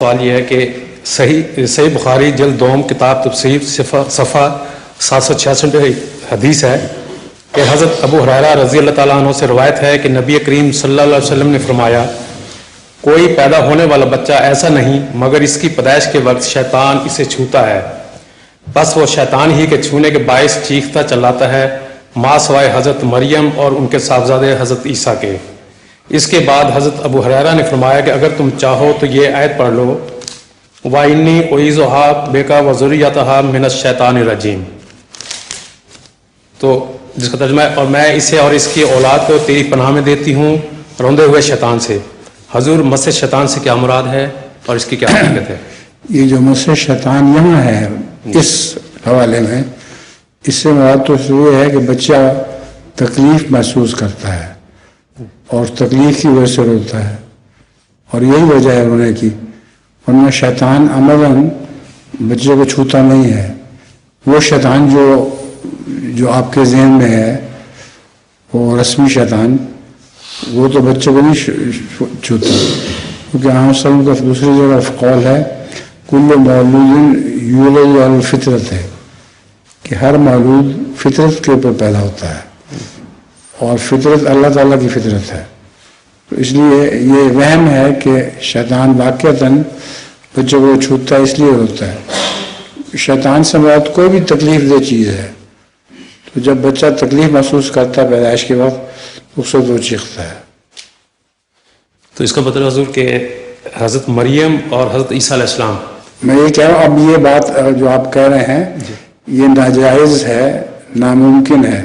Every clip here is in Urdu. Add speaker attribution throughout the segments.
Speaker 1: سوال یہ ہے کہ صحیح بخاری جلد دوم کتاب تفسیر صفحہ 766 حدیث ہے کہ حضرت ابو ہریرہ رضی اللہ تعالیٰ عنہ سے روایت ہے کہ نبی کریم صلی اللہ علیہ وسلم نے فرمایا کوئی پیدا ہونے والا بچہ ایسا نہیں مگر اس کی پیدائش کے وقت شیطان اسے چھوتا ہے، بس وہ شیطان ہی کے چھونے کے باعث چیختا چلاتا ہے ماں سوائے حضرت مریم اور ان کے صاحبزادے حضرت عیسیٰ کے۔ اس کے بعد حضرت ابو ہریرہ نے فرمایا کہ اگر تم چاہو تو یہ آیت پڑھ لو وَإِنِّي أُعِيذُهَا بِكَ وَذُرِّيَّتَهَا مِنَ الشَّيْطَانِ الرَّجِيمِ، تو جس کا ترجمہ ہے اور میں اسے اور اس کی اولاد کو تیری پناہ میں دیتی ہوں روندے ہوئے شیطان سے۔ حضور مس شیطان سے کیا مراد ہے اور اس کی کیا حقیقت ہے؟
Speaker 2: یہ جو مس شیطان یہاں ہے اس حوالے میں، اس سے مراد تو یہ ہے کہ بچہ تکلیف محسوس کرتا ہے اور تکلیف کی وجہ سے روتا ہے، اور یہی وجہ ہے رونے کی، ورنہ شیطان عملاً بچے کو چھوتا نہیں ہے۔ وہ شیطان جو آپ کے ذہن میں ہے وہ رسمی شیطان، وہ تو بچے کو نہیں چھوتا، کیونکہ عام وسلم کا دوسری جگہ قول ہے کل مولود یولد علی الفطرت ہے کہ ہر مولود فطرت کے اوپر پیدا ہوتا ہے، اور فطرت اللہ تعالیٰ کی فطرت ہے، تو اس لیے یہ وہم ہے کہ شیطان واقعتاً بچے کو چھوتا ہے اس لیے ہوتا ہے۔ شیطان سے مراد کوئی بھی تکلیف دہ چیز ہے، تو جب بچہ تکلیف محسوس کرتا ہے پیدائش کے وقت اس وقت وہ چیختا ہے۔
Speaker 1: تو اس کا مطلب حضور کہ حضرت مریم اور حضرت عیسیٰ علیہ السلام،
Speaker 2: میں یہ کہہ رہا ہوں اب یہ بات جو آپ کہہ رہے ہیں یہ ناجائز ہے، ناممکن ہے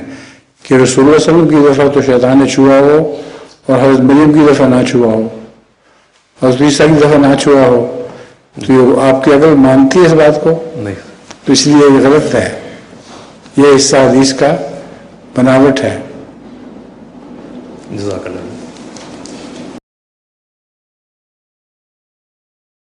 Speaker 2: کہ رسول اللہ صلی اللہ علیہ وسلم کی دفعہ تو شیطان نے چھوا ہو اور حضرت مریم کی دفعہ نہ چھوا ہو، حضرت عیسیٰ کی دفعہ نہ چھوا ہو، تو یہ آپ کی عقل مانتی ہے اس بات کو؟
Speaker 1: نہیں،
Speaker 2: تو اس لیے یہ غلط ہے، یہ حصہ حدیث کا بناوٹ ہے۔
Speaker 1: جزاک اللہ۔